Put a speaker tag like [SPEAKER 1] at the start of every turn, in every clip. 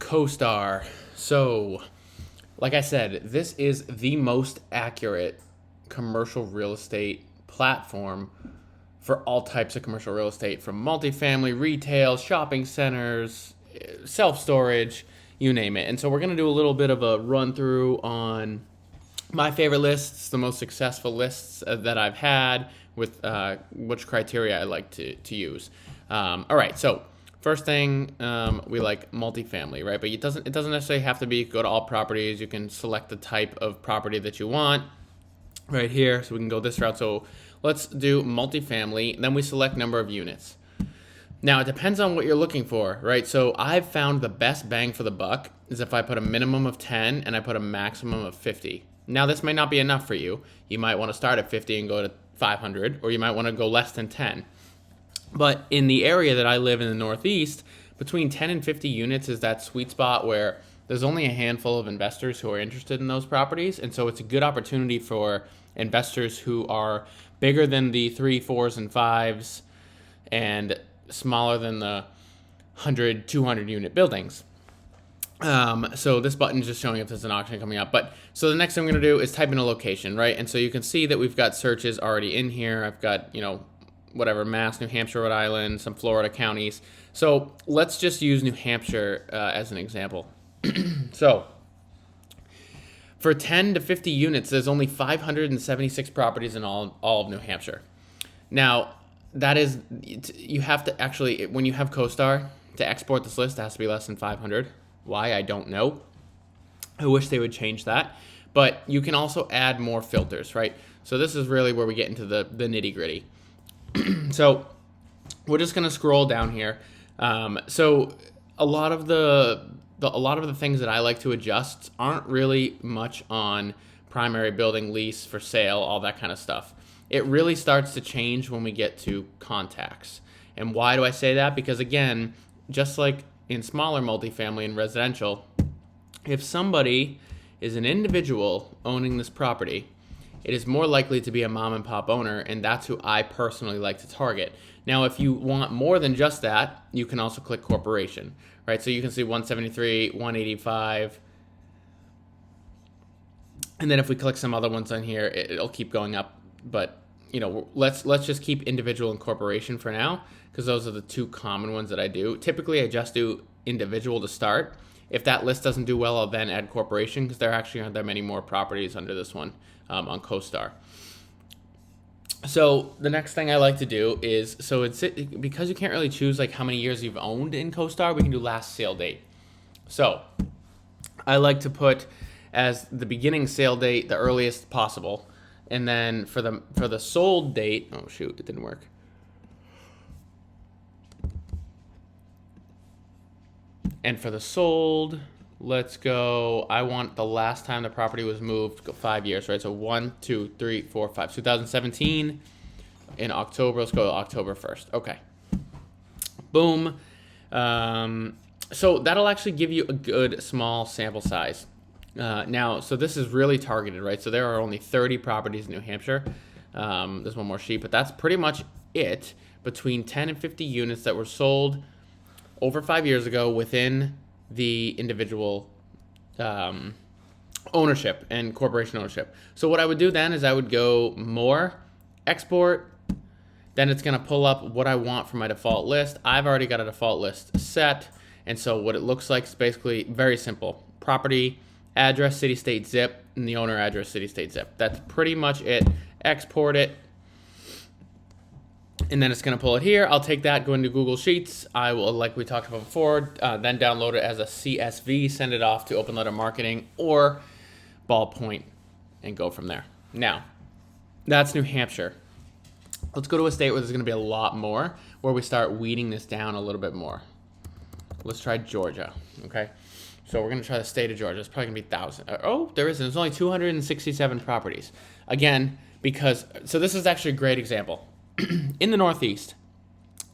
[SPEAKER 1] Costar. So, like I said, this is the most accurate commercial real estate platform for all types of commercial real estate, from multifamily, retail, shopping centers, self-storage, you name it. And so we're going to do a little bit of a run through on my favorite lists, the most successful lists that I've had, with which criteria I like to use. All right, so first thing, we like multifamily, right? But it doesn't necessarily have to be. Go to all properties. You can select the type of property that you want right here. So we can go this route. So let's do multifamily. Then we select number of units. Now, it depends on what you're looking for, right? So I've found the best bang for the buck is if I put a minimum of 10 and I put a maximum of 50. Now, this may not be enough for you. You might want to start at 50 and go to 500, or you might want to go less than 10. But in the area that I live in the Northeast, between 10 and 50 units is that sweet spot where there's only a handful of investors who are interested in those properties. And so it's a good opportunity for investors who are bigger than the 3, 4s, and 5s and smaller than the 100, 200 unit buildings. So this button is just showing if there's an auction coming up. But so the next thing I'm going to do is type in a location, right? And so you can see that we've got searches already in here. I've got, whatever, Mass, New Hampshire, Rhode Island, some Florida counties. So let's just use New Hampshire as an example. So for 10 to 50 units, there's only 576 properties in all of New Hampshire. Now, that is, you have to actually, when you have Costar, to export this list, it has to be less than 500. Why? I don't know. I wish they would change that. But you can also add more filters, right? So this is really where we get into the nitty gritty. So we're just going to scroll down here. So a lot of the things that I like to adjust aren't really much on primary building, lease, for sale, all that kind of stuff. It really starts to change when we get to contacts. And why do I say that? Because again, just like in smaller multifamily and residential, if somebody is an individual owning this property, it is more likely to be a mom and pop owner, and that's who I personally like to target. Now, if you want more than just that, you can also click corporation, right? So you can see 173, 185, and then if we click some other ones on here, it'll keep going up. But let's just keep individual and corporation for now, because those are the two common ones that I do. Typically, I just do individual to start. If that list doesn't do well, I'll then add corporation, because there actually aren't that many more properties under this one on Costar. So the next thing I like to do is, because you can't really choose like how many years you've owned in Costar, we can do last sale date. So I like to put as the beginning sale date the earliest possible, and then for the sold date, oh shoot, it didn't work. And for the sold, let's go, I want the last time the property was moved, go 5 years, right? So 1, 2, 3, 4, 5. 2017 in October, let's go to October 1st. Okay. Boom. So that'll actually give you a good small sample size. Now, so this is really targeted, right? So there are only 30 properties in New Hampshire. There's one more sheet, but that's pretty much it. Between 10 and 50 units that were sold over 5 years ago within the individual ownership and corporation ownership. So what I would do then is I would go more, export, then it's going to pull up what I want for my default list. I've already got a default list set, and so what it looks like is basically very simple. Property, address, city, state, zip, and the owner address, city, state, zip. That's pretty much it. Export it. And then it's going to pull it here. I'll take that, go into Google Sheets. I will, like we talked about before, then download it as a CSV, send it off to Open Letter Marketing or Ballpoint, and go from there. Now, that's New Hampshire. Let's go to a state where there's going to be a lot more, where we start weeding this down a little bit more. Let's try Georgia, okay? So we're going to try the state of Georgia. It's probably going to be 1,000. Oh, there isn't. There's only 267 properties. Again, so this is actually a great example. In the Northeast,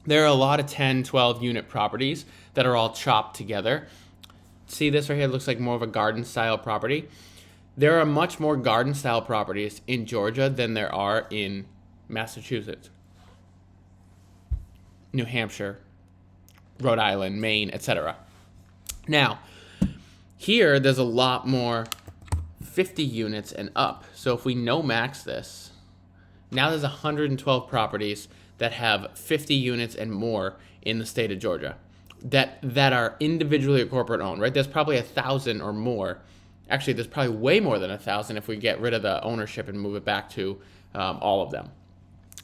[SPEAKER 1] there are a lot of 10, 12 unit properties that are all chopped together. See this right here? It looks like more of a garden style property. There are much more garden style properties in Georgia than there are in Massachusetts, New Hampshire, Rhode Island, Maine, etc. Now, Here, there's a lot more 50 units and up. So if we no max this, now there's 112 properties that have 50 units and more in the state of Georgia that are individually or corporate owned, right? There's probably 1,000 or more. Actually, there's probably way more than 1,000 if we get rid of the ownership and move it back to all of them.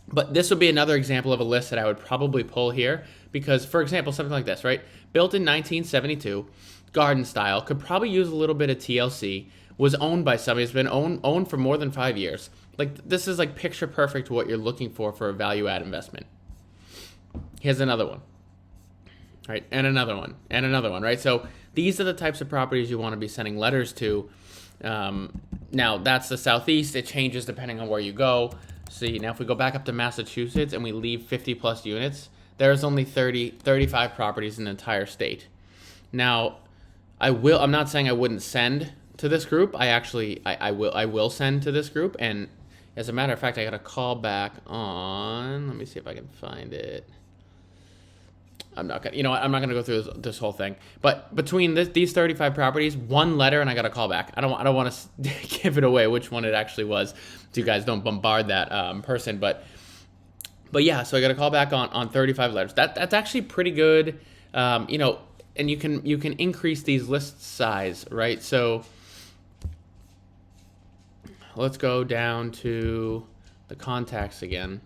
[SPEAKER 1] But this would be another example of a list that I would probably pull here because, for example, something like this, right? Built in 1972, garden style, could probably use a little bit of TLC, was owned by somebody, has been owned for more than 5 years. Like, this is like picture perfect what you're looking for a value add investment. Here's another one, right? And another one, and another one, right? So these are the types of properties you want to be sending letters to. Now, that's the Southeast. It changes depending on where you go. See, now if we go back up to Massachusetts and we leave 50 plus units, there's only 35 properties in the entire state. Now, I'm not saying I wouldn't send to this group. I will send to this group. And as a matter of fact, I got a call back on, let me see if I can find it. I'm not gonna go through this whole thing. But between these 35 properties, one letter and I got a call back. I don't want to give it away which one it actually was, so you guys don't bombard that person. But yeah, so I got a call back on 35 letters. That's actually pretty good. And you can increase these list size, right? So let's go down to the contacts again.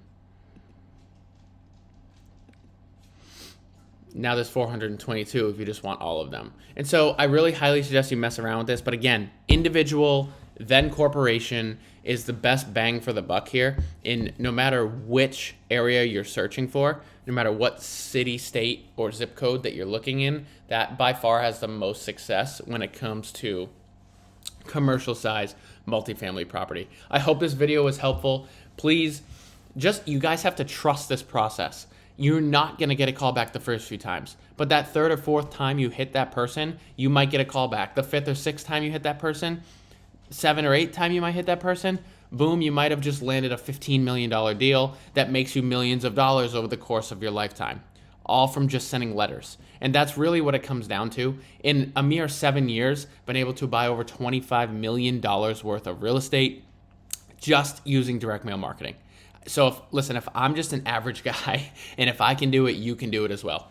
[SPEAKER 1] Now there's 422 if you just want all of them. And so I really highly suggest you mess around with this. But again, individual, then corporation is the best bang for the buck here in no matter which area you're searching for, no matter what city, state, or zip code that you're looking in, that by far has the most success when it comes to commercial size multifamily property. I hope this video was helpful. Please, you guys have to trust this process. You're not going to get a call back the first few times. But that third or fourth time you hit that person, you might get a call back. The fifth or sixth time you hit that person, 7 or 8 time you might hit that person, boom, you might have just landed a $15 million deal that makes you millions of dollars over the course of your lifetime, all from just sending letters. And that's really what it comes down to. In a mere 7 years, been able to buy over $25 million worth of real estate just using direct mail marketing. So if I'm just an average guy, and if I can do it, you can do it as well.